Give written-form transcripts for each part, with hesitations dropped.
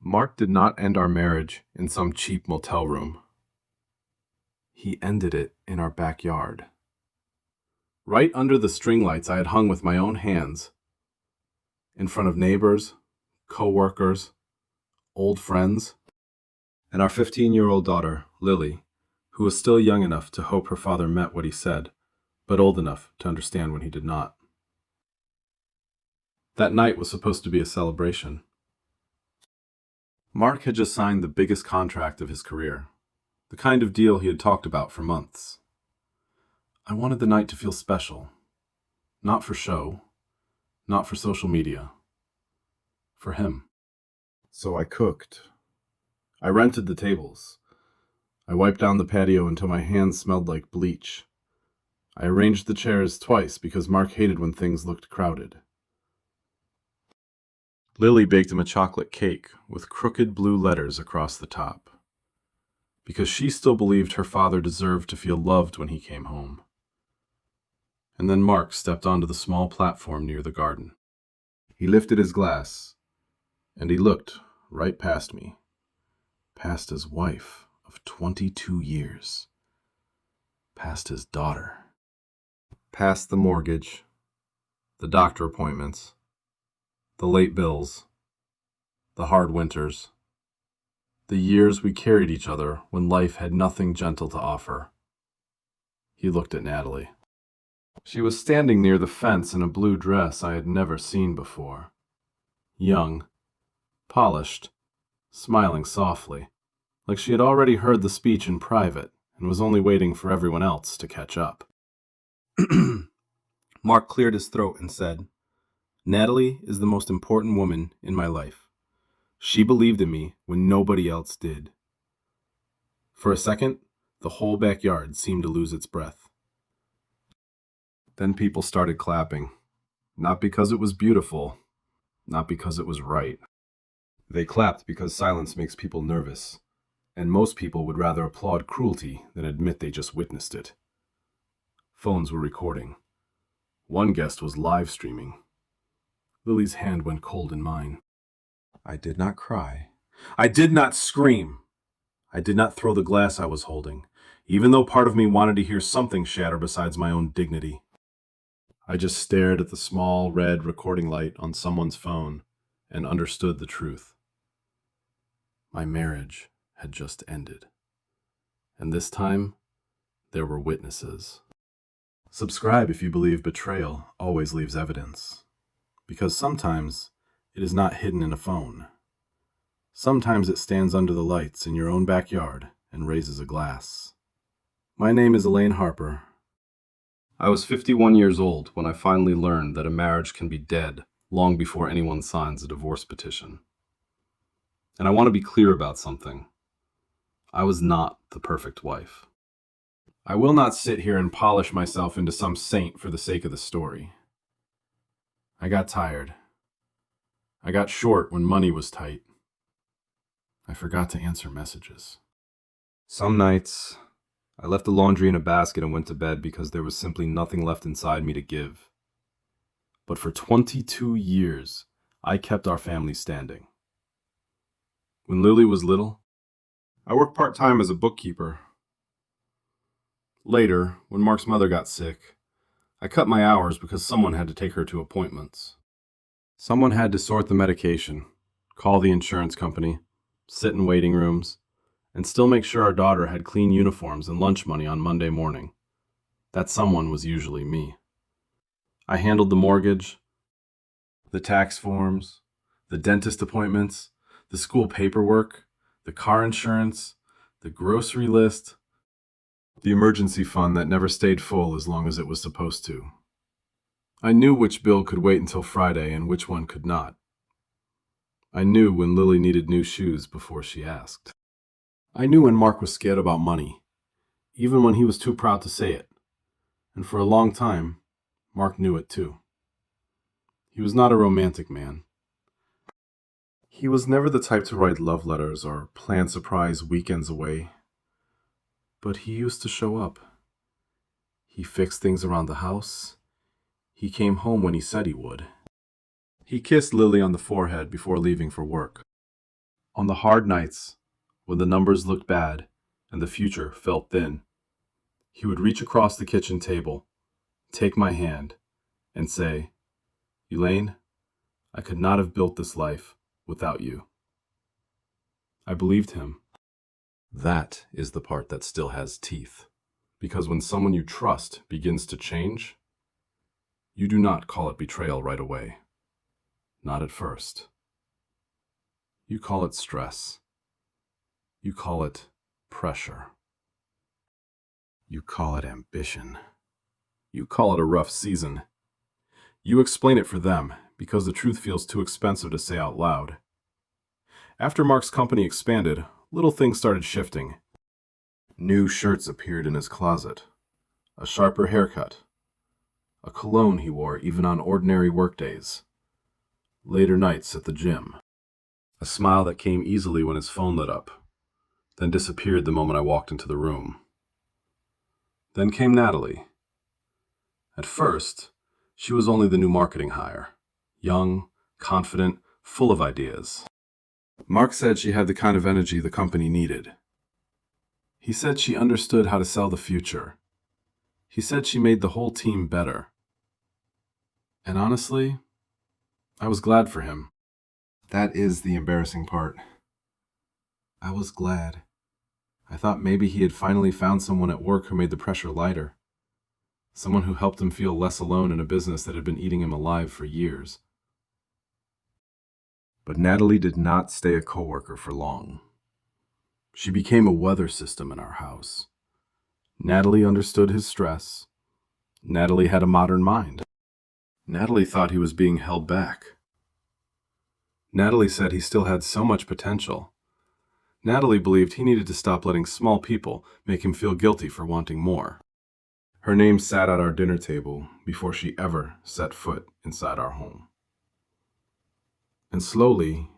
Mark did not end our marriage in some cheap motel room. He ended it in our backyard. Right under the string lights I had hung with my own hands, in front of neighbors, co-workers, old friends, and our 15-year-old daughter, Lily, who was still young enough to hope her father meant what he said, but old enough to understand when he did not. That night was supposed to be a celebration. Mark had just signed the biggest contract of his career, the kind of deal he had talked about for months. I wanted the night to feel special, not for show, not for social media, for him. So I cooked. I rented the tables. I wiped down the patio until my hands smelled like bleach. I arranged the chairs twice because Mark hated when things looked crowded. Lily baked him a chocolate cake with crooked blue letters across the top, because she still believed her father deserved to feel loved when he came home. And then Mark stepped onto the small platform near the garden. He lifted his glass, and he looked right past me, past his wife of 22 years, past his daughter, past the mortgage, the doctor appointments, the late bills, the hard winters, the years we carried each other when life had nothing gentle to offer. He looked at Natalie. She was standing near the fence in a blue dress I had never seen before. Young, polished, smiling softly, like she had already heard the speech in private and was only waiting for everyone else to catch up. Mark cleared his throat and said, "Natalie is the most important woman in my life. She believed in me when nobody else did." For a second, the whole backyard seemed to lose its breath. Then people started clapping, not because it was beautiful, not because it was right. They clapped because silence makes people nervous, and most people would rather applaud cruelty than admit they just witnessed it. Phones were recording. One guest was live streaming. Lily's hand went cold in mine. I did not cry. I did not scream. I did not throw the glass I was holding, even though part of me wanted to hear something shatter besides my own dignity. I just stared at the small red recording light on someone's phone and understood the truth. My marriage had just ended. And this time, there were witnesses. Subscribe if you believe betrayal always leaves evidence. Because sometimes it is not hidden in a phone. Sometimes it stands under the lights in your own backyard and raises a glass. My name is Elaine Harper. I was 51 years old when I finally learned that a marriage can be dead long before anyone signs a divorce petition. And I want to be clear about something. I was not the perfect wife. I will not sit here and polish myself into some saint for the sake of the story. I got tired. I got short when money was tight. I forgot to answer messages. Some nights, I left the laundry in a basket and went to bed because there was simply nothing left inside me to give. But for 22 years, I kept our family standing. When Lily was little, I worked part-time as a bookkeeper. Later, when Mark's mother got sick, I cut my hours because someone had to take her to appointments. Someone had to sort the medication, call the insurance company, sit in waiting rooms, and still make sure our daughter had clean uniforms and lunch money on Monday morning. That someone was usually me. I handled the mortgage, the tax forms, the dentist appointments, the school paperwork, the car insurance, the grocery list, the emergency fund that never stayed full as long as it was supposed to. I knew which bill could wait until Friday and which one could not. I knew when Lily needed new shoes before she asked. I knew when Mark was scared about money, even when he was too proud to say it. And for a long time, Mark knew it too. He was not a romantic man. He was never the type to write love letters or plan surprise weekends away. But he used to show up. He fixed things around the house. He came home when he said he would. He kissed Lily on the forehead before leaving for work. On the hard nights, when the numbers looked bad and the future felt thin, he would reach across the kitchen table, take my hand, and say, "Elaine, I could not have built this life without you." I believed him. That is the part that still has teeth. Because when someone you trust begins to change, you do not call it betrayal right away. Not at first. You call it stress. You call it pressure. You call it ambition. You call it a rough season. You explain it for them because the truth feels too expensive to say out loud. After Mark's company expanded, little things started shifting. New shirts appeared in his closet, a sharper haircut, a cologne he wore even on ordinary workdays, later nights at the gym, a smile that came easily when his phone lit up, then disappeared the moment I walked into the room. Then came Natalie. At first, she was only the new marketing hire, young, confident, full of ideas. Mark said she had the kind of energy the company needed. He said she understood how to sell the future. He said she made the whole team better. And honestly, I was glad for him. That is the embarrassing part. I was glad. I thought maybe he had finally found someone at work who made the pressure lighter. Someone who helped him feel less alone in a business that had been eating him alive for years. But Natalie did not stay a coworker for long. She became a weather system in our house. Natalie understood his stress. Natalie had a modern mind. Natalie thought he was being held back. Natalie said he still had so much potential. Natalie believed he needed to stop letting small people make him feel guilty for wanting more. Her name sat at our dinner table before she ever set foot inside our home. And slowly,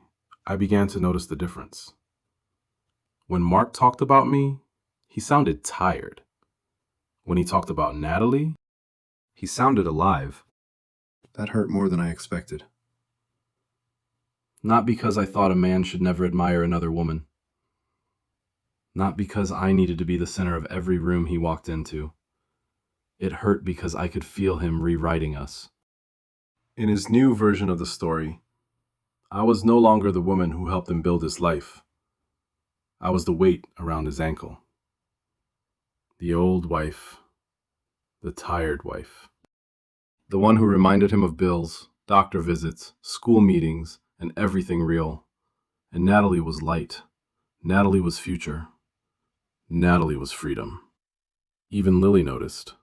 I began to notice the difference. When Mark talked about me, he sounded tired. When he talked about Natalie, he sounded alive. That hurt more than I expected. Not because I thought a man should never admire another woman. Not because I needed to be the center of every room he walked into. It hurt because I could feel him rewriting us. In his new version of the story, I was no longer the woman who helped him build his life. I was the weight around his ankle. The old wife. The tired wife. The one who reminded him of bills, doctor visits, school meetings, and everything real. And Natalie was light. Natalie was future. Natalie was freedom. Even Lily noticed.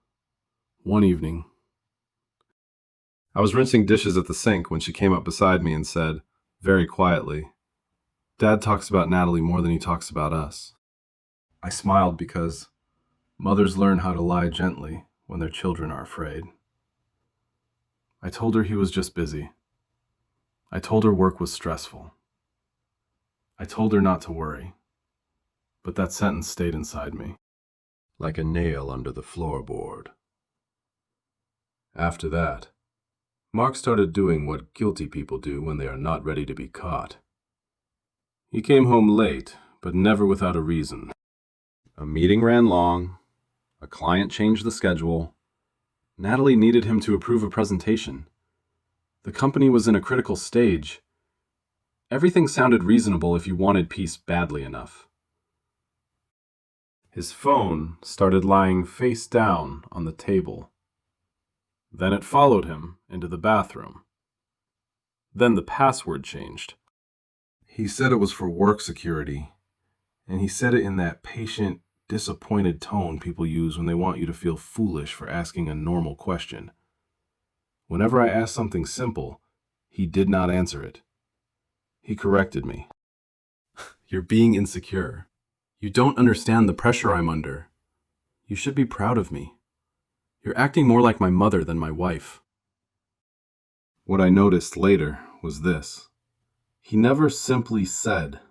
One evening, I was rinsing dishes at the sink when she came up beside me and said, very quietly, "Dad talks about Natalie more than he talks about us." I smiled because mothers learn how to lie gently when their children are afraid. I told her he was just busy. I told her work was stressful. I told her not to worry. But that sentence stayed inside me, like a nail under the floorboard. After that, Mark started doing what guilty people do when they are not ready to be caught. He came home late, but never without a reason. A meeting ran long. A client changed the schedule. Natalie needed him to approve a presentation. The company was in a critical stage. Everything sounded reasonable if you wanted peace badly enough. His phone started lying face down on the table. Then it followed him into the bathroom. Then the password changed. He said it was for work security, and he said it in that patient, disappointed tone people use when they want you to feel foolish for asking a normal question. Whenever I asked something simple, he did not answer it. He corrected me. "You're being insecure. You don't understand the pressure I'm under. You should be proud of me. You're acting more like my mother than my wife." What I noticed later was this. He never simply said,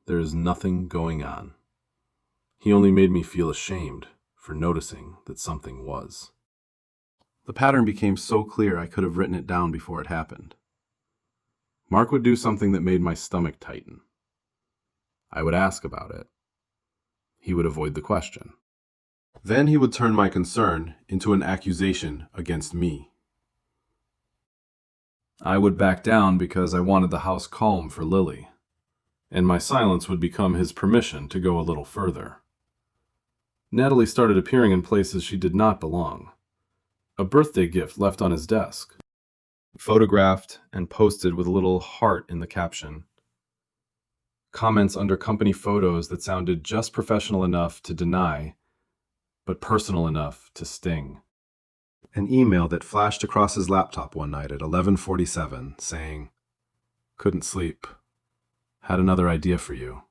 "There is nothing going on." He only made me feel ashamed for noticing that something was. The pattern became so clear I could have written it down before it happened. Mark would do something that made my stomach tighten. I would ask about it. He would avoid the question. Then he would turn my concern into an accusation against me. I would back down because I wanted the house calm for Lily, and my silence would become his permission to go a little further. Natalie started appearing in places she did not belong. A birthday gift left on his desk, photographed and posted with a little heart in the caption. Comments under company photos that sounded just professional enough to deny, but personal enough to sting. An email that flashed across his laptop one night at 11:47 saying, "Couldn't sleep. Had another idea for you."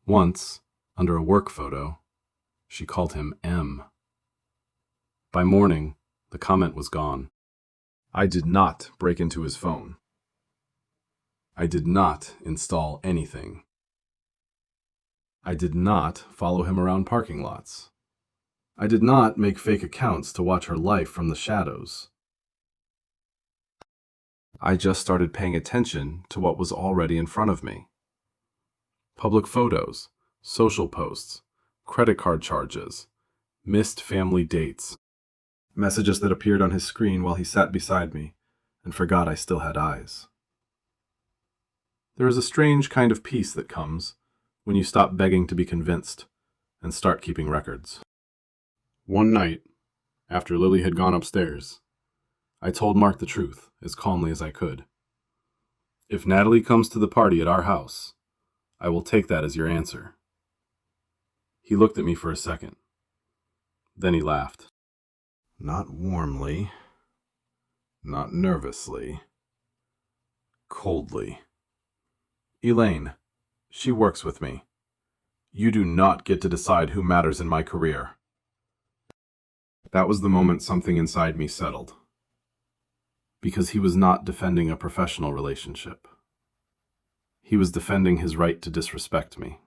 Once, under a work photo, she called him M. By morning, the comment was gone. I did not break into his phone. I did not install anything. I did not follow him around parking lots. I did not make fake accounts to watch her life from the shadows. I just started paying attention to what was already in front of me. Public photos, social posts, credit card charges, missed family dates, messages that appeared on his screen while he sat beside me and forgot I still had eyes. There is a strange kind of peace that comes when you stop begging to be convinced and start keeping records. One night, after Lily had gone upstairs, I told Mark the truth as calmly as I could. If Natalie comes to the party at our house, I will take that as your answer. He looked at me for a second. Then he laughed. Not warmly, not nervously, coldly. Elaine, she works with me. You do not get to decide who matters in my career. That was the moment something inside me settled. Because he was not defending a professional relationship. He was defending his right to disrespect me.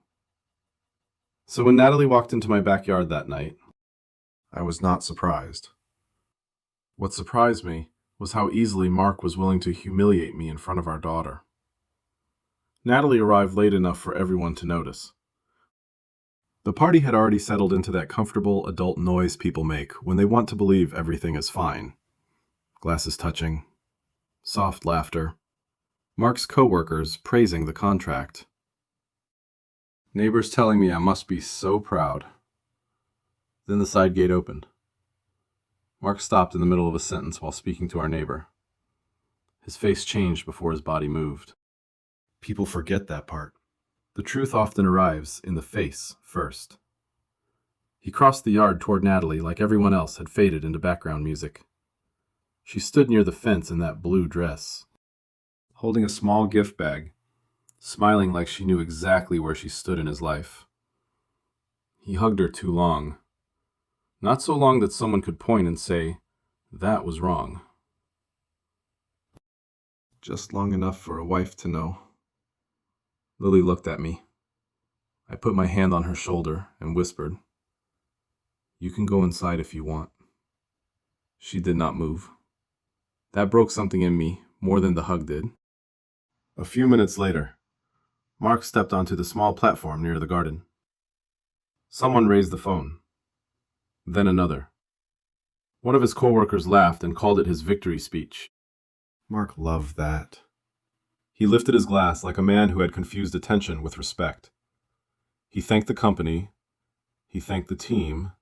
So when Natalie walked into my backyard that night, I was not surprised. What surprised me was how easily Mark was willing to humiliate me in front of our daughter. Natalie arrived late enough for everyone to notice. The party had already settled into that comfortable adult noise people make when they want to believe everything is fine. Glasses touching, soft laughter, Mark's coworkers praising the contract. Neighbors telling me I must be so proud. Then the side gate opened. Mark stopped in the middle of a sentence while speaking to our neighbor. His face changed before his body moved. People forget that part. The truth often arrives in the face first. He crossed the yard toward Natalie like everyone else had faded into background music. She stood near the fence in that blue dress, holding a small gift bag, smiling like she knew exactly where she stood in his life. He hugged her too long. Not so long that someone could point and say, that was wrong. Just long enough for a wife to know. Lily looked at me. I put my hand on her shoulder and whispered, "You can go inside if you want." She did not move. That broke something in me more than the hug did. A few minutes later, Mark stepped onto the small platform near the garden. Someone raised the phone. Then another. One of his coworkers laughed and called it his victory speech. Mark loved that. He lifted his glass like a man who had confused attention with respect. He thanked the company. He thanked the team.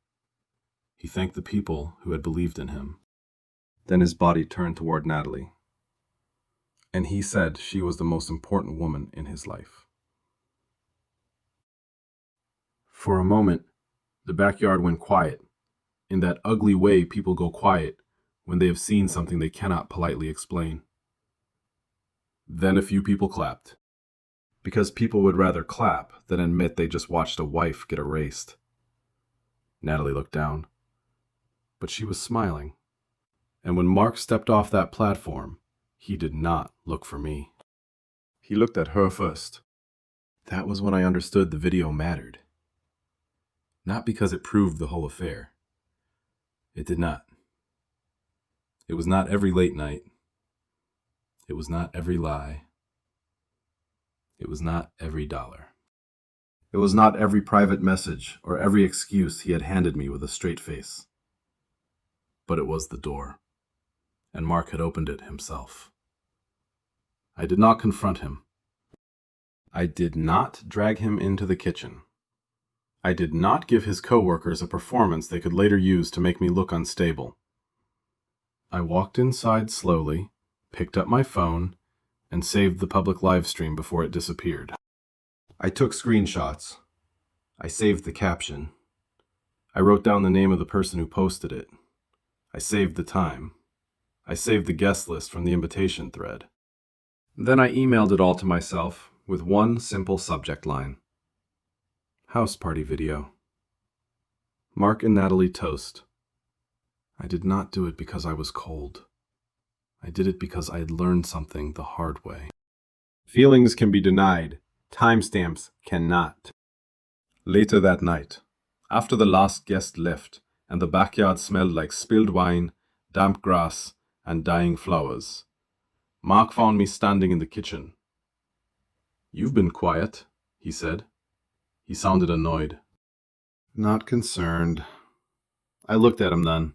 He thanked the people who had believed in him. Then his body turned toward Natalie, and he said she was the most important woman in his life. For a moment, the backyard went quiet, in that ugly way people go quiet when they have seen something they cannot politely explain. Then a few people clapped, because people would rather clap than admit they just watched a wife get erased. Natalie looked down, but she was smiling. And when Mark stepped off that platform, he did not look for me. He looked at her first. That was when I understood the video mattered. Not because it proved the whole affair. It did not. It was not every late night. It was not every lie. It was not every dollar. It was not every private message or every excuse he had handed me with a straight face. But it was the door, and Mark had opened it himself. I did not confront him. I did not drag him into the kitchen. I did not give his coworkers a performance they could later use to make me look unstable. I walked inside slowly, picked up my phone, and saved the public live stream before it disappeared. I took screenshots. I saved the caption. I wrote down the name of the person who posted it. I saved the time. I saved the guest list from the invitation thread. Then I emailed it all to myself with one simple subject line. House party video. Mark and Natalie toast. I did not do it because I was cold. I did it because I had learned something the hard way. Feelings can be denied. Timestamps cannot. Later that night, after the last guest left and the backyard smelled like spilled wine, damp grass, and dying flowers, Mark found me standing in the kitchen. You've been quiet, he said. He sounded annoyed. Not concerned. I looked at him then.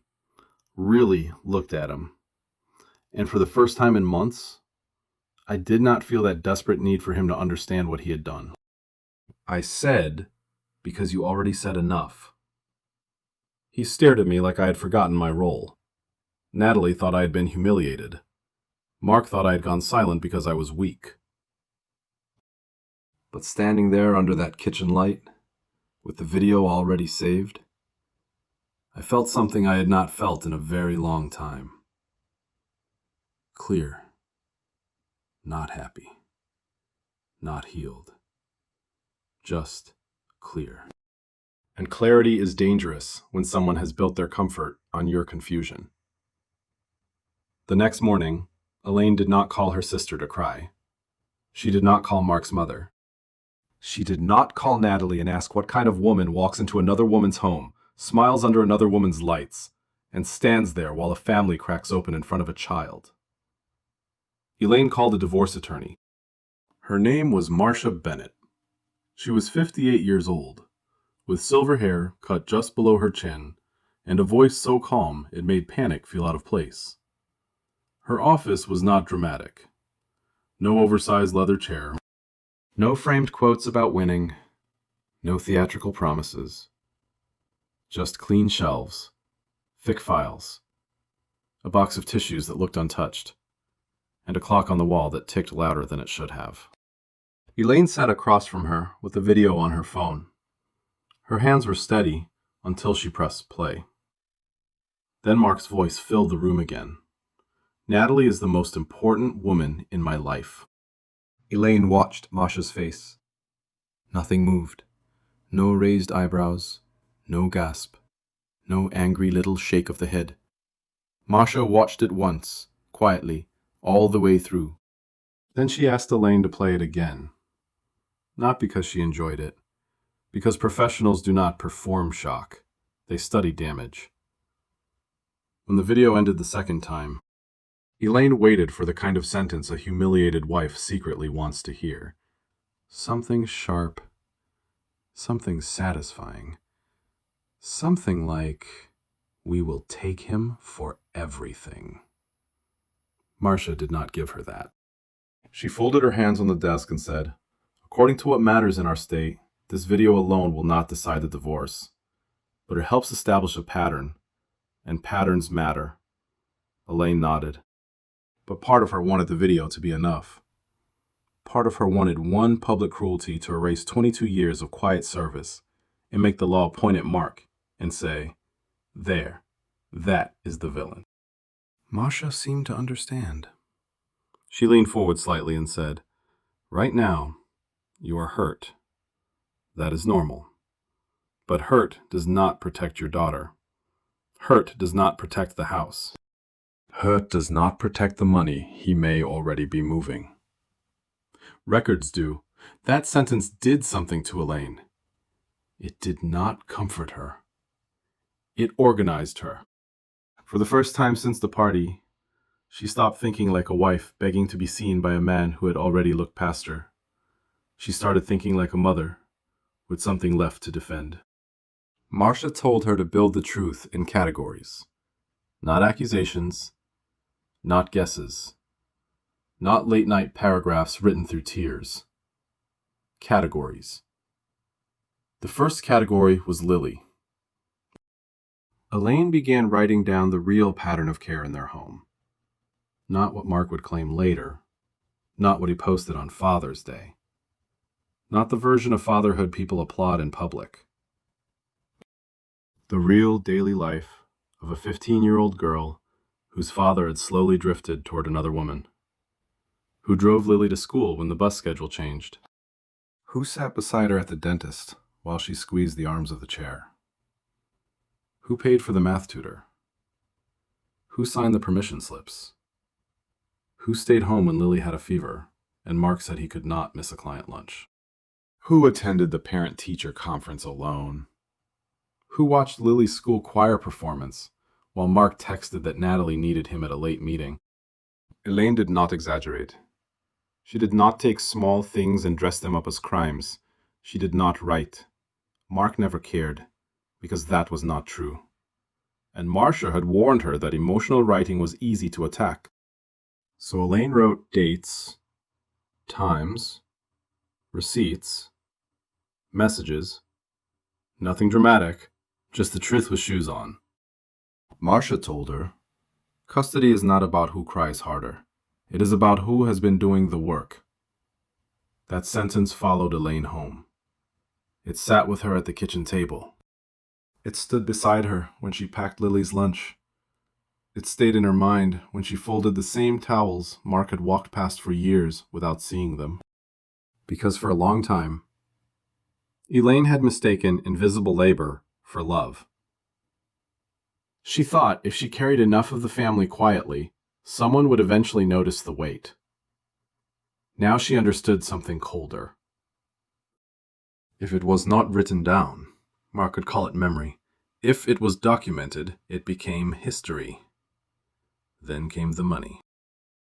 Really looked at him. And for the first time in months, I did not feel that desperate need for him to understand what he had done. I said, because you already said enough. He stared at me like I had forgotten my role. Natalie thought I had been humiliated. Mark thought I had gone silent because I was weak. But standing there under that kitchen light, with the video already saved, I felt something I had not felt in a very long time. Clear. Not happy. Not healed. Just clear. And clarity is dangerous when someone has built their comfort on your confusion. The next morning, Elaine did not call her sister to cry. She did not call Mark's mother. She did not call Natalie and ask what kind of woman walks into another woman's home, smiles under another woman's lights, and stands there while a family cracks open in front of a child. Elaine called a divorce attorney. Her name was Marcia Bennett. She was 58 years old, with silver hair cut just below her chin, and a voice so calm it made panic feel out of place. Her office was not dramatic. No oversized leather chair. No framed quotes about winning. No theatrical promises. Just clean shelves, thick files, a box of tissues that looked untouched, and a clock on the wall that ticked louder than it should have. Elaine sat across from her with the video on her phone. Her hands were steady until she pressed play. Then Mark's voice filled the room again. Natalie is the most important woman in my life. Elaine watched Masha's face. Nothing moved. No raised eyebrows. No gasp. No angry little shake of the head. Masha watched it once, quietly, all the way through. Then she asked Elaine to play it again. Not because she enjoyed it. Because professionals do not perform shock. They study damage. When the video ended the second time, Elaine waited for the kind of sentence a humiliated wife secretly wants to hear. Something sharp. Something satisfying. Something like, we will take him for everything. Marcia did not give her that. She folded her hands on the desk and said, according to what matters in our state, this video alone will not decide the divorce. But it helps establish a pattern, and patterns matter. Elaine nodded. But part of her wanted the video to be enough. Part of her wanted one public cruelty to erase 22 years of quiet service and make the law point at Mark and say, there, that is the villain. Masha seemed to understand. She leaned forward slightly and said, right now, you are hurt. That is normal. But hurt does not protect your daughter. Hurt does not protect the house. Hurt does not protect the money he may already be moving. Records do. That sentence did something to Elaine. It did not comfort her. It organized her. For the first time since the party, she stopped thinking like a wife begging to be seen by a man who had already looked past her. She started thinking like a mother, with something left to defend. Marcia told her to build the truth in categories. Not accusations, not guesses, not late-night paragraphs written through tears. Categories. The first category was Lily. Elaine began writing down the real pattern of care in their home. Not what Mark would claim later, not what he posted on Father's Day, not the version of fatherhood people applaud in public. The real daily life of a 15-year-old girl whose father had slowly drifted toward another woman, who drove Lily to school when the bus schedule changed, who sat beside her at the dentist while she squeezed the arms of the chair, who paid for the math tutor, who signed the permission slips, who stayed home when Lily had a fever and Mark said he could not miss a client lunch, who attended the parent-teacher conference alone, who watched Lily's school choir performance while Mark texted that Natalie needed him at a late meeting. Elaine did not exaggerate. She did not take small things and dress them up as crimes. She did not write. Mark never cared, because that was not true. And Marcia had warned her that emotional writing was easy to attack. So Elaine wrote dates, times, receipts, messages. Nothing dramatic, just the truth with shoes on. Marcia told her, custody is not about who cries harder. It is about who has been doing the work. That sentence followed Elaine home. It sat with her at the kitchen table. It stood beside her when she packed Lily's lunch. It stayed in her mind when she folded the same towels Mark had walked past for years without seeing them. Because for a long time, Elaine had mistaken invisible labor for love. She thought if she carried enough of the family quietly, someone would eventually notice the weight. Now she understood something colder. If it was not written down, Mark could call it memory. If it was documented, it became history. Then came the money.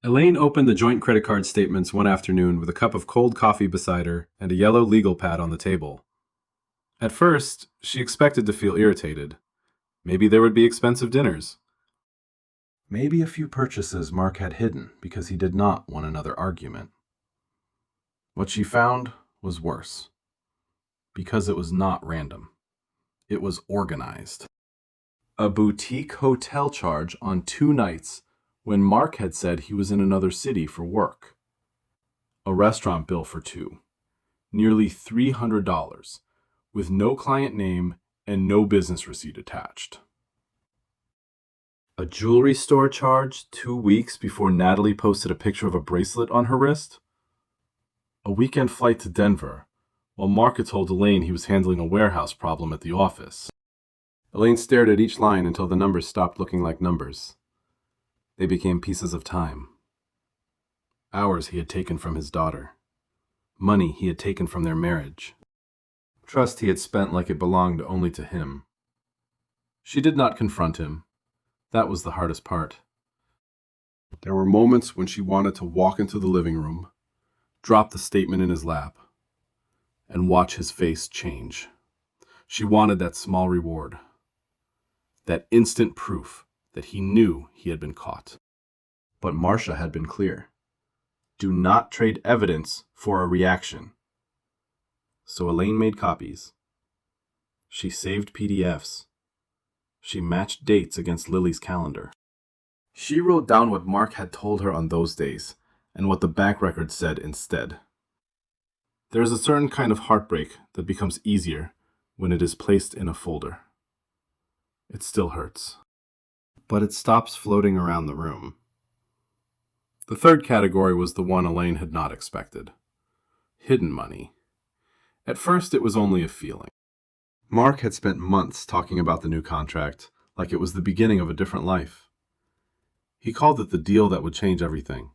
Elaine opened the joint credit card statements one afternoon with a cup of cold coffee beside her and a yellow legal pad on the table. At first, she expected to feel irritated. Maybe there would be expensive dinners. Maybe a few purchases Mark had hidden because he did not want another argument. What she found was worse. Because it was not random. It was organized. A boutique hotel charge on 2 nights when Mark had said he was in another city for work. A restaurant bill for 2. Nearly $300, with no client name and no business receipt attached. A jewelry store charge 2 weeks before Natalie posted a picture of a bracelet on her wrist. A weekend flight to Denver, while Mark had told Elaine he was handling a warehouse problem at the office. Elaine stared at each line until the numbers stopped looking like numbers. They became pieces of time. Hours he had taken from his daughter. Money he had taken from their marriage. Trust he had spent like it belonged only to him. She did not confront him. That was the hardest part. There were moments when she wanted to walk into the living room, drop the statement in his lap, and watch his face change. She wanted that small reward. That instant proof that he knew he had been caught. But Marcia had been clear. Do not trade evidence for a reaction. So Elaine made copies. She saved PDFs. She matched dates against Lily's calendar. She wrote down what Mark had told her on those days and what the bank record said instead. There is a certain kind of heartbreak that becomes easier when it is placed in a folder. It still hurts, but it stops floating around the room. The third category was the one Elaine had not expected. Hidden money. At first, it was only a feeling. Mark had spent months talking about the new contract, like it was the beginning of a different life. He called it the deal that would change everything.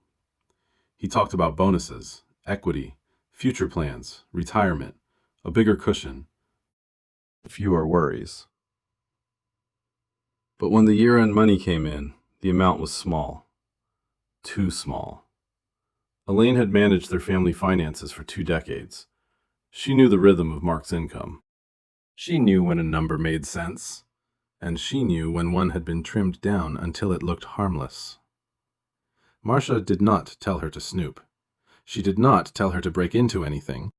He talked about bonuses, equity, future plans, retirement, a bigger cushion, fewer worries. But when the year-end money came in, the amount was small. Too small. Elaine had managed their family finances for 2 decades. She knew the rhythm of Mark's income. She knew when a number made sense, and she knew when one had been trimmed down until it looked harmless. Marcia did not tell her to snoop. She did not tell her to break into anything.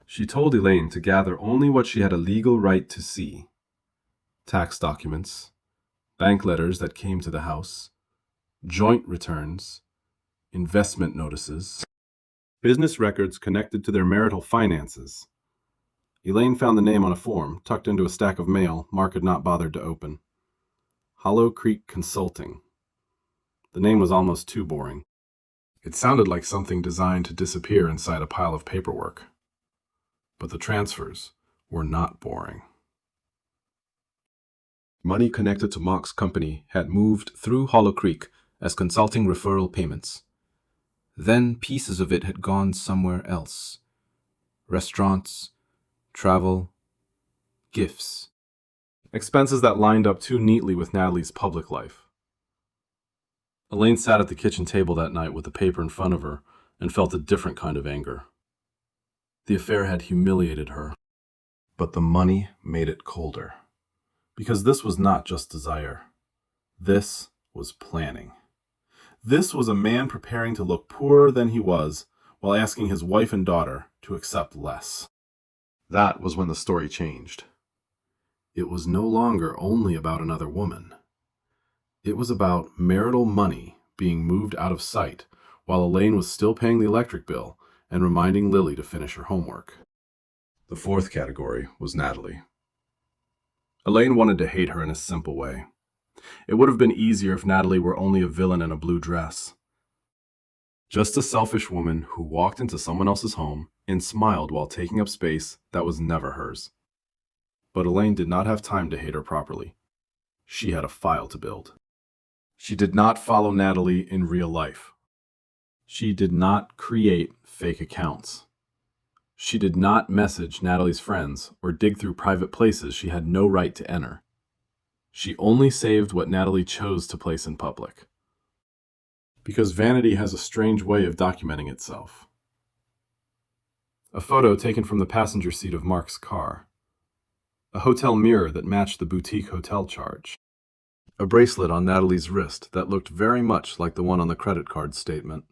She told Elaine to gather only what she had a legal right to see: tax documents, bank letters that came to the house, joint returns, investment notices, business records connected to their marital finances. Elaine found the name on a form tucked into a stack of mail Mark had not bothered to open. Hollow Creek Consulting. The name was almost too boring. It sounded like something designed to disappear inside a pile of paperwork. But the transfers were not boring. Money connected to Mark's company had moved through Hollow Creek as consulting referral payments. Then pieces of it had gone somewhere else. Restaurants, travel, gifts. Expenses that lined up too neatly with Natalie's public life. Elaine sat at the kitchen table that night with the paper in front of her and felt a different kind of anger. The affair had humiliated her, but the money made it colder. Because this was not just desire. This was planning. This was a man preparing to look poorer than he was while asking his wife and daughter to accept less. That was when the story changed. It was no longer only about another woman. It was about marital money being moved out of sight while Elaine was still paying the electric bill and reminding Lily to finish her homework. The fourth category was Natalie. Elaine wanted to hate her in a simple way. It would have been easier if Natalie were only a villain in a blue dress. Just a selfish woman who walked into someone else's home and smiled while taking up space that was never hers. But Elaine did not have time to hate her properly. She had a file to build. She did not follow Natalie in real life. She did not create fake accounts. She did not message Natalie's friends or dig through private places she had no right to enter. She only saved what Natalie chose to place in public. Because vanity has a strange way of documenting itself. A photo taken from the passenger seat of Mark's car. A hotel mirror that matched the boutique hotel charge. A bracelet on Natalie's wrist that looked very much like the one on the credit card statement.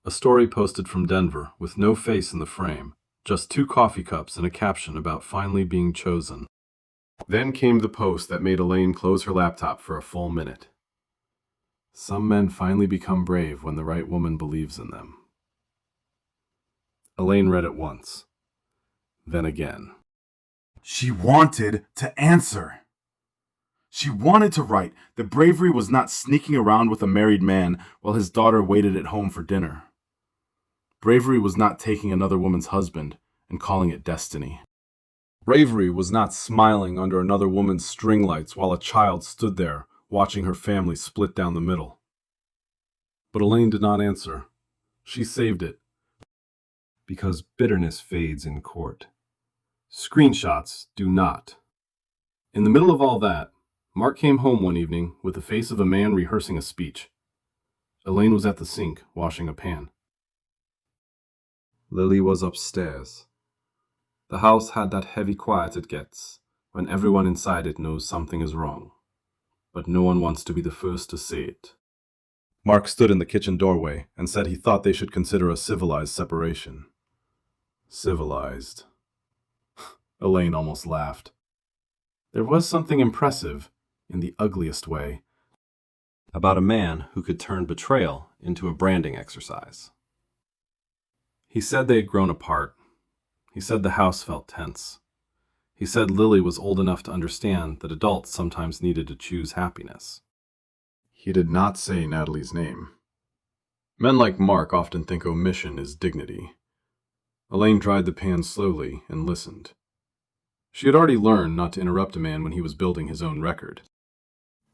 A story posted from Denver with no face in the frame, just 2 coffee cups and a caption about finally being chosen. Then came the post that made Elaine close her laptop for a full minute. Some men finally become brave when the right woman believes in them. Elaine read it once, then again. She wanted to answer. She wanted to write that bravery was not sneaking around with a married man while his daughter waited at home for dinner. Bravery was not taking another woman's husband and calling it destiny. Bravery was not smiling under another woman's string lights while a child stood there watching her family split down the middle. But Elaine did not answer. She saved it. Because bitterness fades in court. Screenshots do not. In the middle of all that, Mark came home one evening with the face of a man rehearsing a speech. Elaine was at the sink, washing a pan. Lily was upstairs. The house had that heavy quiet it gets when everyone inside it knows something is wrong, but no one wants to be the first to say it. Mark stood in the kitchen doorway and said he thought they should consider a civilized separation. Civilized. Elaine almost laughed. There was something impressive, in the ugliest way, about a man who could turn betrayal into a branding exercise. He said they had grown apart. He said the house felt tense. He said Lily was old enough to understand that adults sometimes needed to choose happiness. He did not say Natalie's name. Men like Mark often think omission is dignity. Elaine dried the pan slowly and listened. She had already learned not to interrupt a man when he was building his own record.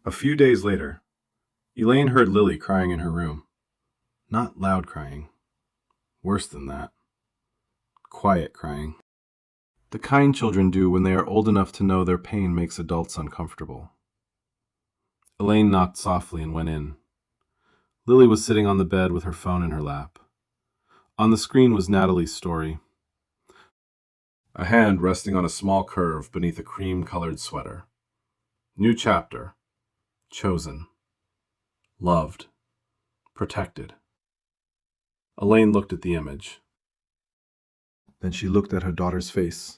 A few days later, Elaine heard Lily crying in her room. Not loud crying. Worse than that. Quiet crying. The kind children do when they are old enough to know their pain makes adults uncomfortable. Elaine knocked softly and went in. Lily was sitting on the bed with her phone in her lap. On the screen was Natalie's story. a hand resting on a small curve beneath a cream-colored sweater. New chapter. Chosen. Loved. Protected. Elaine looked at the image. Then she looked at her daughter's face.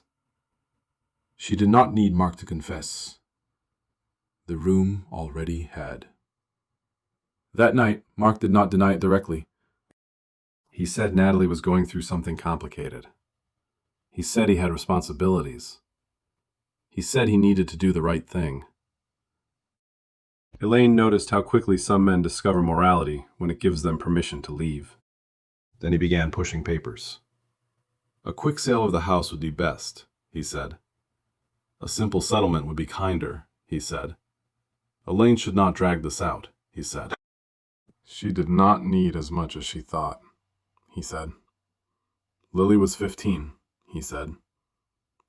She did not need Mark to confess. The room already had. That night, Mark did not deny it directly. He said Natalie was going through something complicated. He said he had responsibilities. He said he needed to do the right thing. Elaine noticed how quickly some men discover morality when it gives them permission to leave. Then he began pushing papers. A quick sale of the house would be best, he said. A simple settlement would be kinder, he said. Elaine should not drag this out, he said. She did not need as much as she thought, he said. Lily was 15, he said.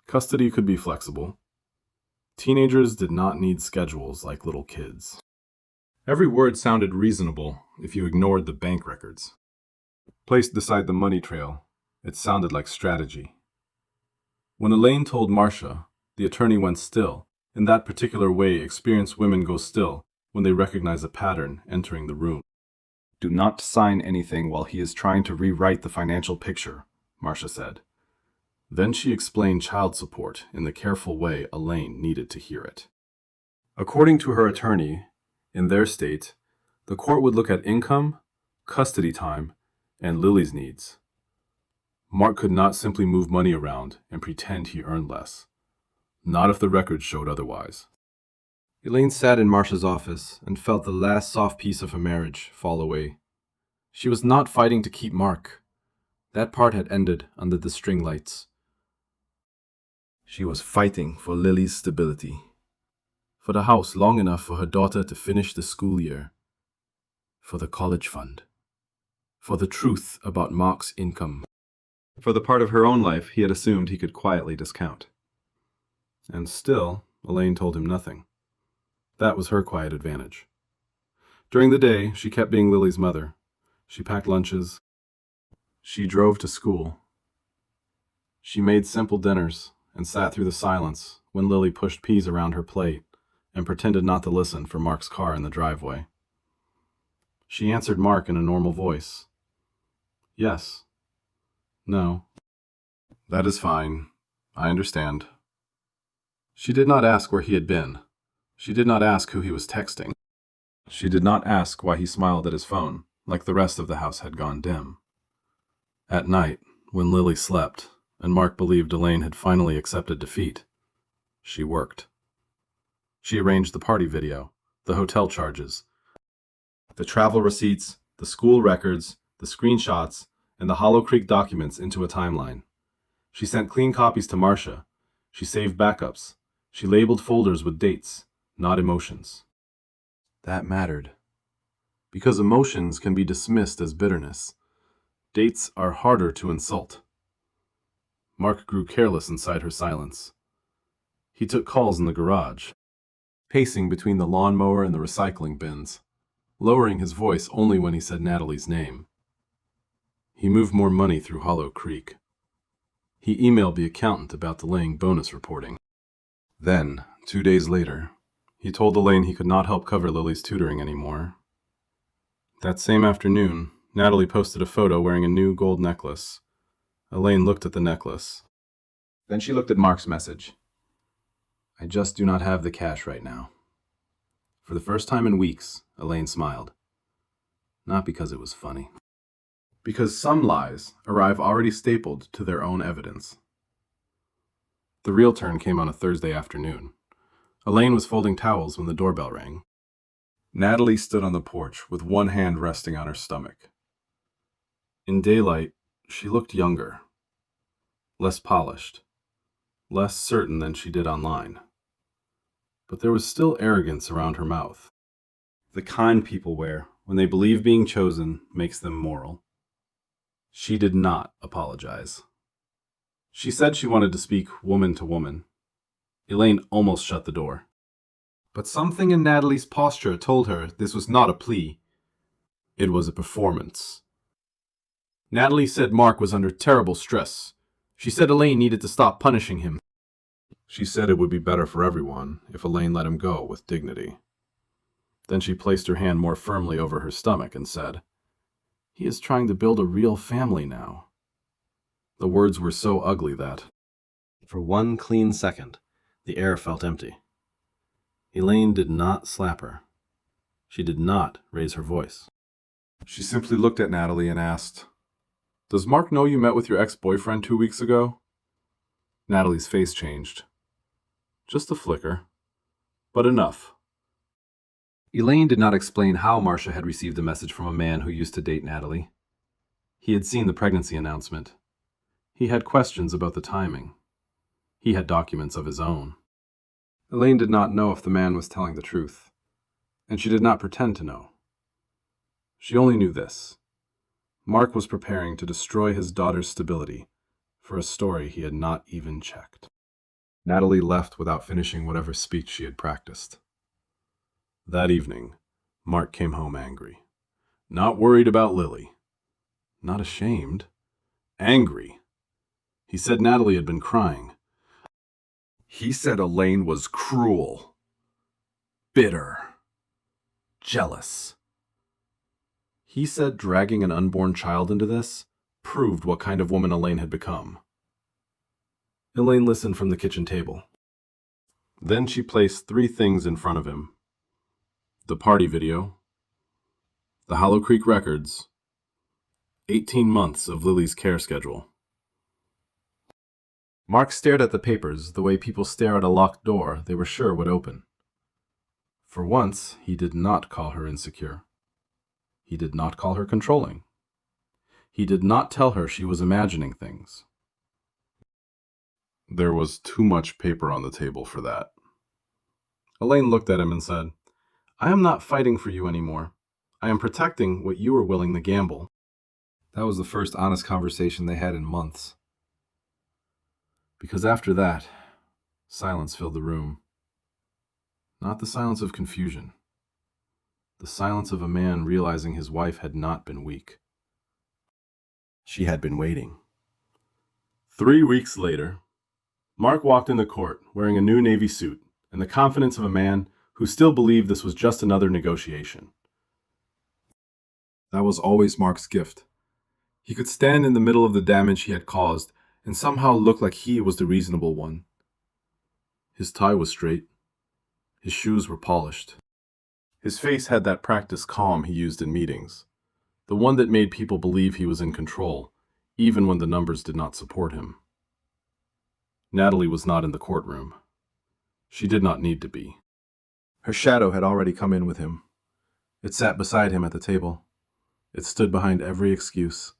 Custody could be flexible. Teenagers did not need schedules like little kids. Every word sounded reasonable if you ignored the bank records. Placed beside the money trail, it sounded like strategy. When Elaine told Marcia, the attorney went still. In that particular way, experienced women go still when they recognize a pattern entering the room. Do not sign anything while he is trying to rewrite the financial picture, Marcia said. Then she explained child support in the careful way Elaine needed to hear it. According to her attorney, in their state, the court would look at income, custody time, and Lily's needs. Mark could not simply move money around and pretend he earned less. Not if the records showed otherwise. Elaine sat in Marcia's office and felt the last soft piece of her marriage fall away. She was not fighting to keep Mark. That part had ended under the string lights. She was fighting for Lily's stability, for the house long enough for her daughter to finish the school year, for the college fund, for the truth about Mark's income, for the part of her own life he had assumed he could quietly discount. And still, Elaine told him nothing. That was her quiet advantage. During the day, she kept being Lily's mother. She packed lunches. She drove to school. She made simple dinners and sat through the silence when Lily pushed peas around her plate and pretended not to listen for Mark's car in the driveway. She answered Mark in a normal voice. Yes. No. That is fine. I understand. She did not ask where he had been. She did not ask who he was texting. She did not ask why he smiled at his phone, like the rest of the house had gone dim. At night, when Lily slept, and Mark believed Elaine had finally accepted defeat, she worked. She arranged the party video, the hotel charges, the travel receipts, the school records, the screenshots, and the Hollow Creek documents into a timeline. She sent clean copies to Marcia. She saved backups. She labeled folders with dates, not emotions. That mattered. Because emotions can be dismissed as bitterness. Dates are harder to insult. Mark grew careless inside her silence. He took calls in the garage, pacing between the lawnmower and the recycling bins, lowering his voice only when he said Natalie's name. He moved more money through Hollow Creek. He emailed the accountant about delaying bonus reporting. Then, 2 days later, he told Elaine he could not help cover Lily's tutoring anymore. That same afternoon, Natalie posted a photo wearing a new gold necklace. Elaine looked at the necklace. Then she looked at Mark's message. I just do not have the cash right now. For the first time in weeks, Elaine smiled. Not because it was funny. Because some lies arrive already stapled to their own evidence. The real turn came on a Thursday afternoon. Elaine was folding towels when the doorbell rang. Natalie stood on the porch with one hand resting on her stomach. In daylight, she looked younger, less polished, less certain than she did online. But there was still arrogance around her mouth. The kind people wear when they believe being chosen makes them moral. She did not apologize. She said she wanted to speak woman to woman. Elaine almost shut the door. But something in Natalie's posture told her this was not a plea. It was a performance. Natalie said Mark was under terrible stress. She said Elaine needed to stop punishing him. She said it would be better for everyone if Elaine let him go with dignity. Then she placed her hand more firmly over her stomach and said, "He is trying to build a real family now." The words were so ugly that, for one clean second, the air felt empty. Elaine did not slap her. She did not raise her voice. She simply looked at Natalie and asked, "Does Mark know you met with your ex-boyfriend 2 weeks ago?" Natalie's face changed. Just a flicker, but enough. Elaine did not explain how Marcia had received a message from a man who used to date Natalie. He had seen the pregnancy announcement. He had questions about the timing. He had documents of his own. Elaine did not know if the man was telling the truth, and she did not pretend to know. She only knew this. Mark was preparing to destroy his daughter's stability for a story he had not even checked. Natalie left without finishing whatever speech she had practiced. That evening, Mark came home angry. Not worried about Lily. Not ashamed. Angry. He said Natalie had been crying. He said Elaine was cruel, bitter, jealous. He said dragging an unborn child into this proved what kind of woman Elaine had become. Elaine listened from the kitchen table. Then she placed 3 things in front of him: the party video, the Hollow Creek records, 18 months of Lily's care schedule. Mark stared at the papers the way people stare at a locked door they were sure would open. For once, he did not call her insecure. He did not call her controlling. He did not tell her she was imagining things. There was too much paper on the table for that. Elaine looked at him and said, "I am not fighting for you anymore. I am protecting what you were willing to gamble." That was the first honest conversation they had in months. Because after that, silence filled the room. Not the silence of confusion. The silence of a man realizing his wife had not been weak. She had been waiting. 3 weeks later, Mark walked into court wearing a new navy suit and the confidence of a man who still believed this was just another negotiation. That was always Mark's gift. He could stand in the middle of the damage he had caused and somehow look like he was the reasonable one. His tie was straight. His shoes were polished. His face had that practiced calm he used in meetings, the one that made people believe he was in control, even when the numbers did not support him. Natalie was not in the courtroom. She did not need to be. Her shadow had already come in with him. It sat beside him at the table. It stood behind every excuse.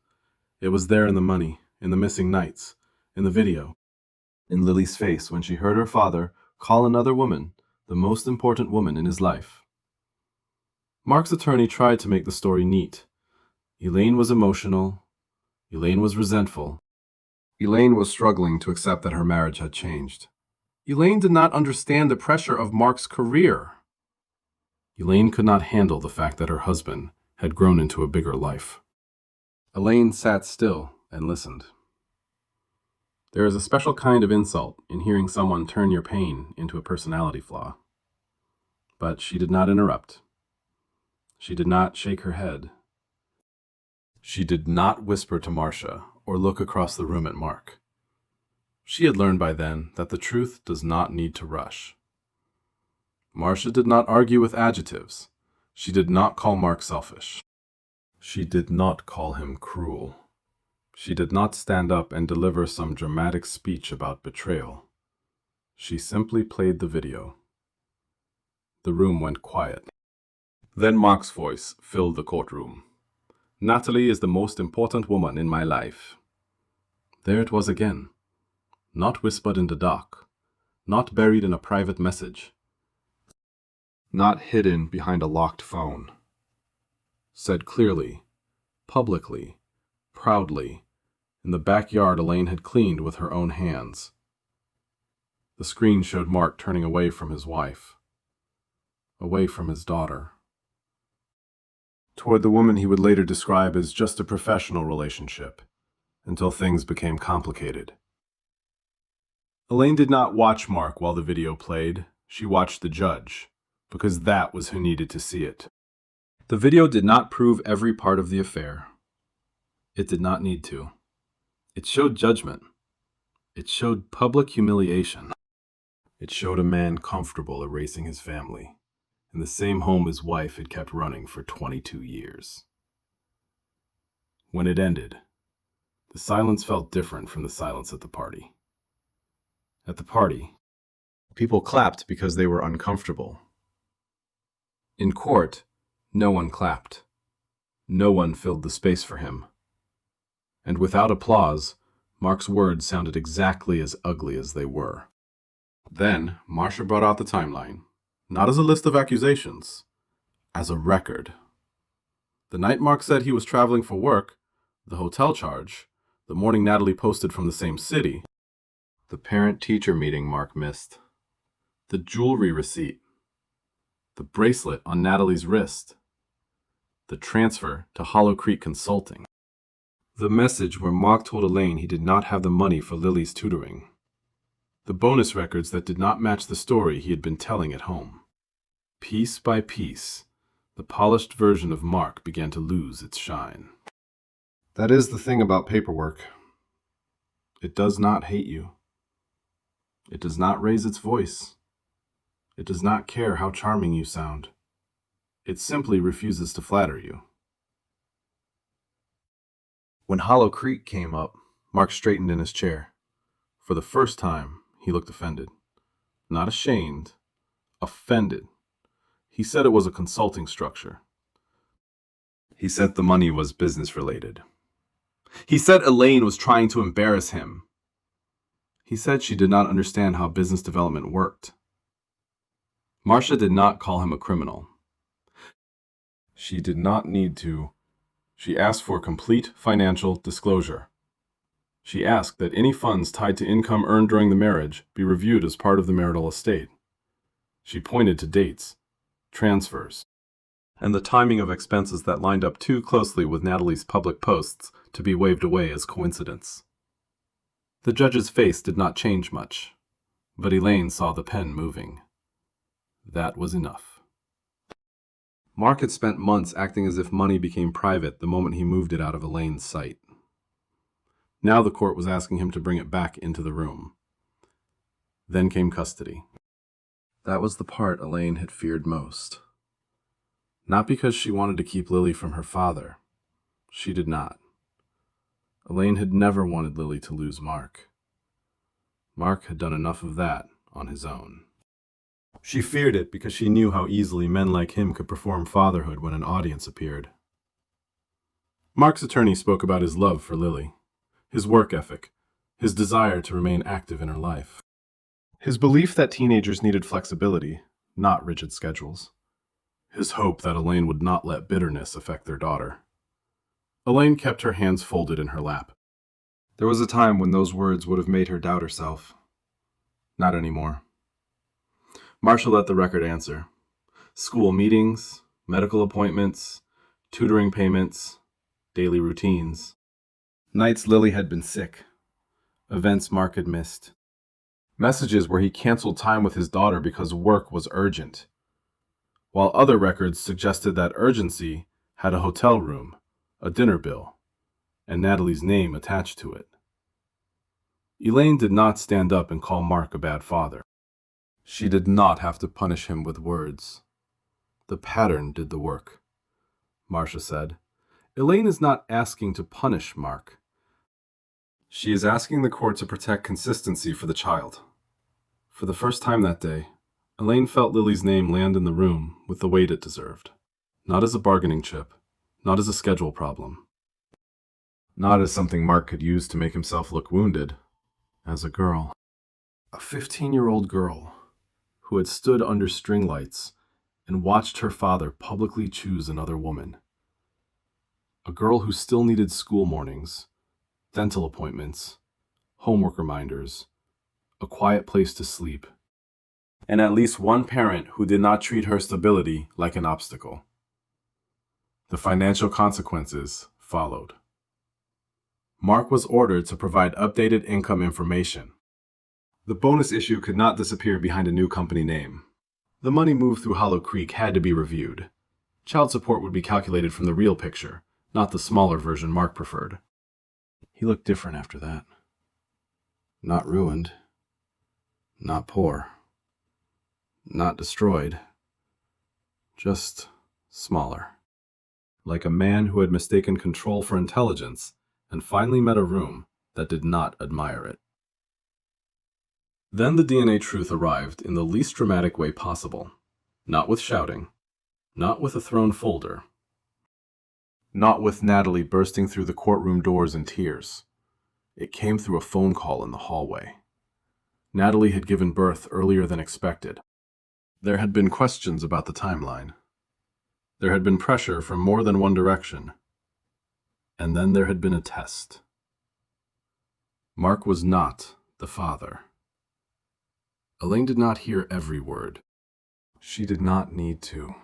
It was there in the money, in the missing nights, in the video, in Lily's face when she heard her father call another woman the most important woman in his life. Mark's attorney tried to make the story neat. Elaine was emotional. Elaine was resentful. Elaine was struggling to accept that her marriage had changed. Elaine did not understand the pressure of Mark's career. Elaine could not handle the fact that her husband had grown into a bigger life. Elaine sat still and listened. There is a special kind of insult in hearing someone turn your pain into a personality flaw. But she did not interrupt. She did not shake her head. She did not whisper to Marcia or look across the room at Mark. She had learned by then that the truth does not need to rush. Marcia did not argue with adjectives. She did not call Mark selfish. She did not call him cruel. She did not stand up and deliver some dramatic speech about betrayal. She simply played the video. The room went quiet. Then Mark's voice filled the courtroom. "Natalie is the most important woman in my life." There it was again. Not whispered in the dark. Not buried in a private message. Not hidden behind a locked phone. Said clearly, publicly, proudly, in the backyard Elaine had cleaned with her own hands. The screen showed Mark turning away from his wife, away from his daughter, toward the woman he would later describe as just a professional relationship, until things became complicated. Elaine did not watch Mark while the video played. She watched the judge, because that was who needed to see it. The video did not prove every part of the affair. It did not need to. It showed judgment. It showed public humiliation. It showed a man comfortable erasing his family in the same home his wife had kept running for 22 years. When it ended, the silence felt different from the silence at the party. At the party, people clapped because they were uncomfortable. In court, no one clapped. No one filled the space for him. And without applause, Mark's words sounded exactly as ugly as they were. Then, Marcia brought out the timeline, not as a list of accusations, as a record. The night Mark said he was traveling for work, the hotel charge, the morning Natalie posted from the same city, the parent-teacher meeting Mark missed, the jewelry receipt, the bracelet on Natalie's wrist, the transfer to Hollow Creek Consulting, the message where Mark told Elaine he did not have the money for Lily's tutoring, the bonus records that did not match the story he had been telling at home. Piece by piece, the polished version of Mark began to lose its shine. That is the thing about paperwork. It does not hate you. It does not raise its voice. It does not care how charming you sound. It simply refuses to flatter you. When Hollow Creek came up, Mark straightened in his chair. For the first time, he looked offended. Not ashamed, offended. He said it was a consulting structure. He said the money was business-related. He said Elaine was trying to embarrass him. He said she did not understand how business development worked. Marcia did not call him a criminal. She did not need to. She asked for complete financial disclosure. She asked that any funds tied to income earned during the marriage be reviewed as part of the marital estate. She pointed to dates, transfers, and the timing of expenses that lined up too closely with Natalie's public posts to be waved away as coincidence. The judge's face did not change much, but Elaine saw the pen moving. That was enough. Mark had spent months acting as if money became private the moment he moved it out of Elaine's sight. Now the court was asking him to bring it back into the room. Then came custody. That was the part Elaine had feared most. Not because she wanted to keep Lily from her father. She did not. Elaine had never wanted Lily to lose Mark. Mark had done enough of that on his own. She feared it because she knew how easily men like him could perform fatherhood when an audience appeared. Mark's attorney spoke about his love for Lily, his work ethic, his desire to remain active in her life, his belief that teenagers needed flexibility, not rigid schedules, his hope that Elaine would not let bitterness affect their daughter. Elaine kept her hands folded in her lap. There was a time when those words would have made her doubt herself. Not anymore. Marcia let the record answer. School meetings, medical appointments, tutoring payments, daily routines. Nights Lily had been sick. Events Mark had missed. Messages where he canceled time with his daughter because work was urgent. While other records suggested that urgency had a hotel room, a dinner bill, and Natalie's name attached to it. Elaine did not stand up and call Mark a bad father. She did not have to punish him with words. The pattern did the work, Marcia said. Elaine is not asking to punish Mark. She is asking the court to protect consistency for the child. For the first time that day, Elaine felt Lily's name land in the room with the weight it deserved. Not as a bargaining chip, not as a schedule problem. Not as something Mark could use to make himself look wounded. As a girl. A 15-year-old girl who had stood under string lights and watched her father publicly choose another woman. A girl who still needed school mornings, dental appointments, homework reminders, a quiet place to sleep, and at least one parent who did not treat her stability like an obstacle. The financial consequences followed. Mark was ordered to provide updated income information. The bonus issue could not disappear behind a new company name. The money moved through Hollow Creek had to be reviewed. Child support would be calculated from the real picture, not the smaller version Mark preferred. He looked different after that. Not ruined. Not poor. Not destroyed. Just smaller. Like a man who had mistaken control for intelligence and finally met a room that did not admire it. Then the DNA truth arrived in the least dramatic way possible. Not with shouting. Not with a thrown folder. Not with Natalie bursting through the courtroom doors in tears. It came through a phone call in the hallway. Natalie had given birth earlier than expected. There had been questions about the timeline. There had been pressure from more than one direction. And then there had been a test. Mark was not the father. Elaine did not hear every word. She did not need to.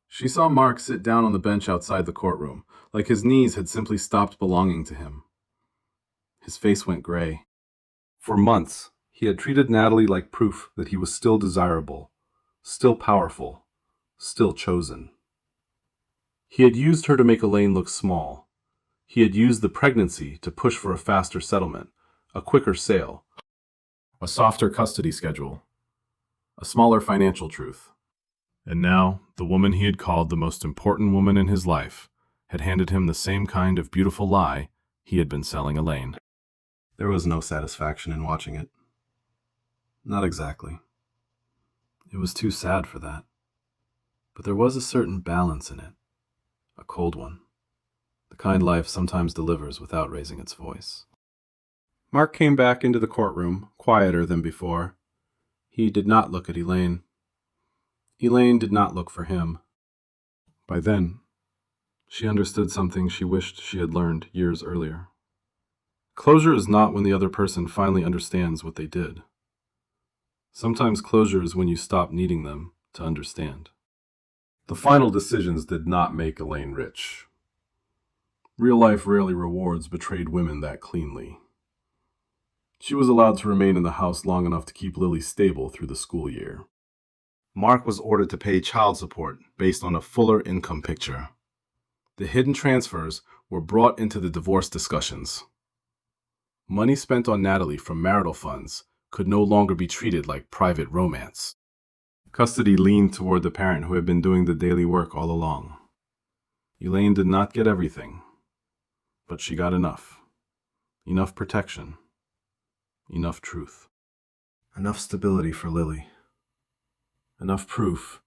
She saw Mark sit down on the bench outside the courtroom, like his knees had simply stopped belonging to him. His face went gray. For months, he had treated Natalie like proof that he was still desirable, still powerful, still chosen. He had used her to make Elaine look small. He had used the pregnancy to push for a faster settlement, a quicker sale, a softer custody schedule, a smaller financial truth. And now, the woman he had called the most important woman in his life had handed him the same kind of beautiful lie he had been selling Elaine. There was no satisfaction in watching it. Not exactly. It was too sad for that. But there was a certain balance in it. A cold one. The kind life sometimes delivers without raising its voice. Mark came back into the courtroom, quieter than before. He did not look at Elaine. Elaine did not look for him. By then, she understood something she wished she had learned years earlier. Closure is not when the other person finally understands what they did. Sometimes closure is when you stop needing them to understand. The final decisions did not make Elaine rich. Real life rarely rewards betrayed women that cleanly. She was allowed to remain in the house long enough to keep Lily stable through the school year. Mark was ordered to pay child support based on a fuller income picture. The hidden transfers were brought into the divorce discussions. Money spent on Natalie from marital funds could no longer be treated like private romance. Custody leaned toward the parent who had been doing the daily work all along. Elaine did not get everything, but she got enough. Enough protection. Enough truth. Enough stability for Lily. Enough proof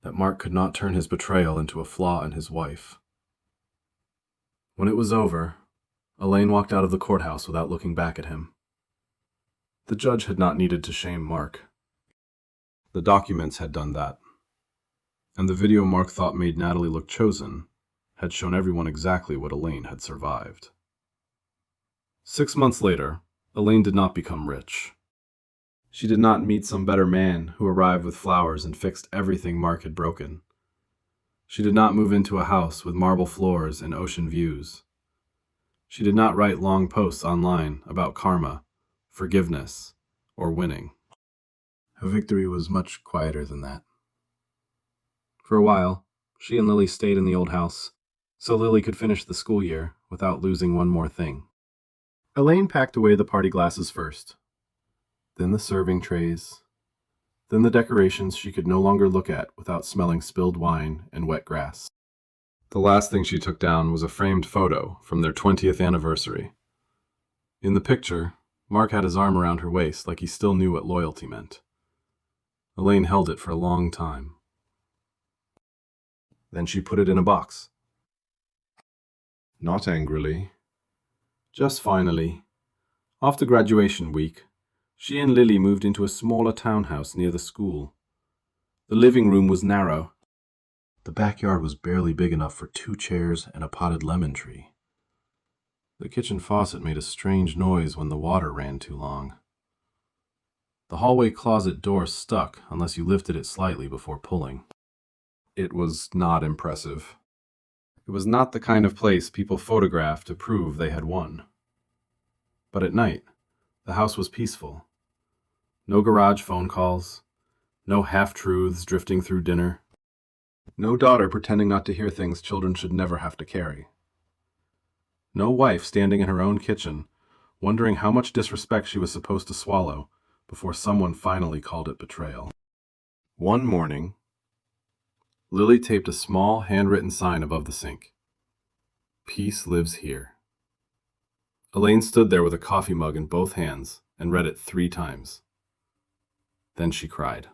that Mark could not turn his betrayal into a flaw in his wife. When it was over, Elaine walked out of the courthouse without looking back at him. The judge had not needed to shame Mark. The documents had done that. And the video Mark thought made Natalie look chosen had shown everyone exactly what Elaine had survived. 6 months later, Elaine did not become rich. She did not meet some better man who arrived with flowers and fixed everything Mark had broken. She did not move into a house with marble floors and ocean views. She did not write long posts online about karma, forgiveness, or winning. Her victory was much quieter than that. For a while, she and Lily stayed in the old house, so Lily could finish the school year without losing one more thing. Elaine packed away the party glasses first, then the serving trays, then the decorations she could no longer look at without smelling spilled wine and wet grass. The last thing she took down was a framed photo from their 20th anniversary. In the picture, Mark had his arm around her waist like he still knew what loyalty meant. Elaine held it for a long time. Then she put it in a box. Not angrily. Just finally. After graduation week, she and Lily moved into a smaller townhouse near the school. The living room was narrow. The backyard was barely big enough for 2 chairs and a potted lemon tree. The kitchen faucet made a strange noise when the water ran too long. The hallway closet door stuck unless you lifted it slightly before pulling. It was not impressive. It was not the kind of place people photographed to prove they had won. But at night, the house was peaceful. No garage phone calls. No half-truths drifting through dinner. No daughter pretending not to hear things children should never have to carry. No wife standing in her own kitchen, wondering how much disrespect she was supposed to swallow before someone finally called it betrayal. One morning, Lily taped a small handwritten sign above the sink. Peace lives here. Elaine stood there with a coffee mug in both hands and read it 3 times. Then she cried.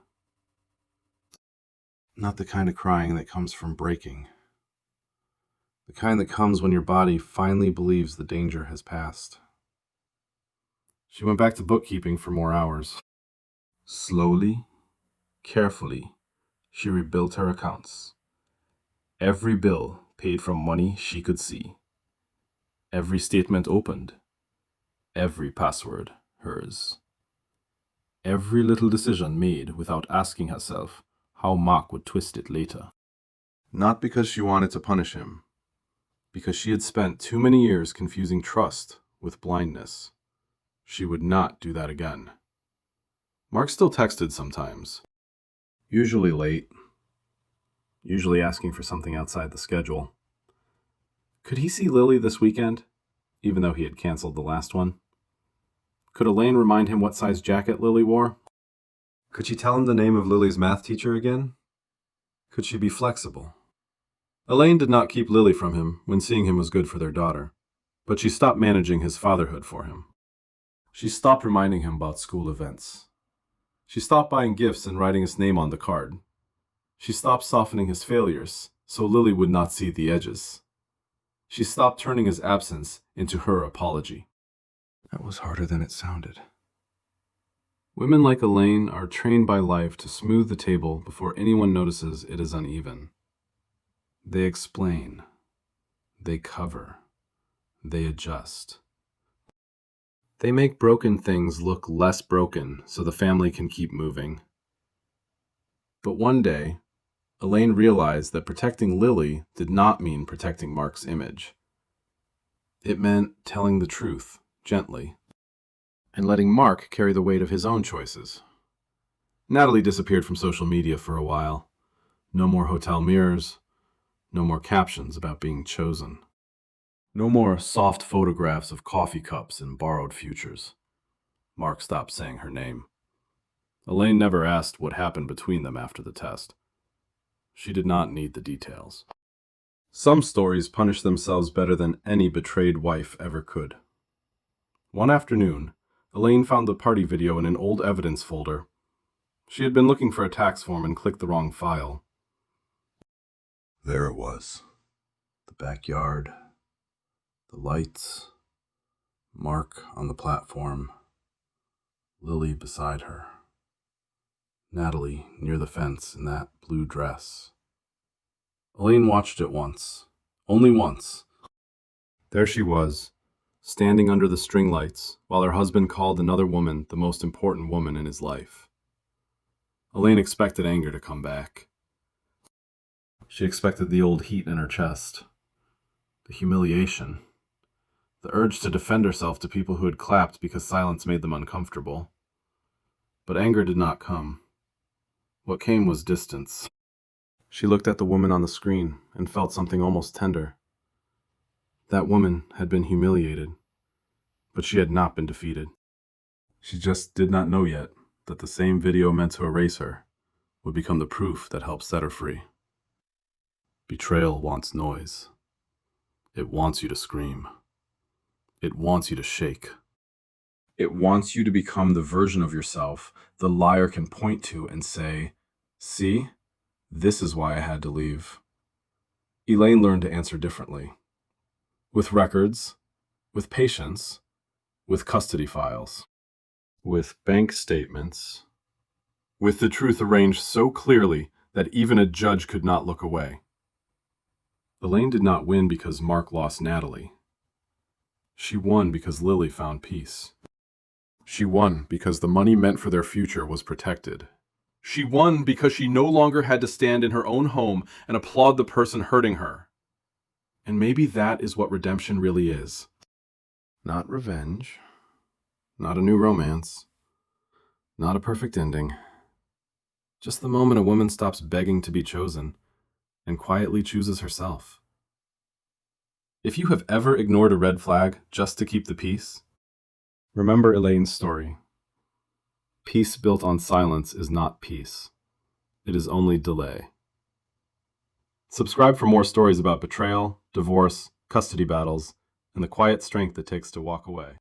Not the kind of crying that comes from breaking. The kind that comes when your body finally believes the danger has passed. She went back to bookkeeping for more hours. Slowly, carefully, she rebuilt her accounts. Every bill paid from money she could see. Every statement opened. Every password hers. Every little decision made without asking herself how Mark would twist it later. Not because she wanted to punish him, because she had spent too many years confusing trust with blindness. She would not do that again. Mark still texted sometimes, usually late, usually asking for something outside the schedule. Could he see Lily this weekend, even though he had canceled the last one? Could Elaine remind him what size jacket Lily wore? Could she tell him the name of Lily's math teacher again? Could she be flexible? Elaine did not keep Lily from him when seeing him was good for their daughter, but she stopped managing his fatherhood for him. She stopped reminding him about school events. She stopped buying gifts and writing his name on the card. She stopped softening his failures so Lily would not see the edges. She stopped turning his absence into her apology. That was harder than it sounded. Women like Elaine are trained by life to smooth the table before anyone notices it is uneven. They explain. They cover. They adjust. They make broken things look less broken so the family can keep moving. But one day, Elaine realized that protecting Lily did not mean protecting Mark's image. It meant telling the truth, gently, and letting Mark carry the weight of his own choices. Natalie disappeared from social media for a while. No more hotel mirrors. No more captions about being chosen. No more soft photographs of coffee cups and borrowed futures. Mark stopped saying her name. Elaine never asked what happened between them after the test. She did not need the details. Some stories punish themselves better than any betrayed wife ever could. One afternoon, Elaine found the party video in an old evidence folder. She had been looking for a tax form and clicked the wrong file. There it was. The backyard. The lights. Mark on the platform. Lily beside her. Natalie near the fence in that blue dress. Elaine watched it once. Only once. There she was, standing under the string lights, while her husband called another woman the most important woman in his life. Elaine expected anger to come back. She expected the old heat in her chest, the humiliation, the urge to defend herself to people who had clapped because silence made them uncomfortable. But anger did not come. What came was distance. She looked at the woman on the screen and felt something almost tender. That woman had been humiliated, but she had not been defeated. She just did not know yet that the same video meant to erase her would become the proof that helped set her free. Betrayal wants noise. It wants you to scream. It wants you to shake. It wants you to become the version of yourself the liar can point to and say, "See, this is why I had to leave." Elaine learned to answer differently. With records, with patience, with custody files, with bank statements, with the truth arranged so clearly that even a judge could not look away. Elaine did not win because Mark lost Natalie. She won because Lily found peace. She won because the money meant for their future was protected. She won because she no longer had to stand in her own home and applaud the person hurting her. And maybe that is what redemption really is. Not revenge. Not a new romance. Not a perfect ending. Just the moment a woman stops begging to be chosen and quietly chooses herself. If you have ever ignored a red flag just to keep the peace, remember Elaine's story. Peace built on silence is not peace. It is only delay. Subscribe for more stories about betrayal, divorce, custody battles, and the quiet strength it takes to walk away.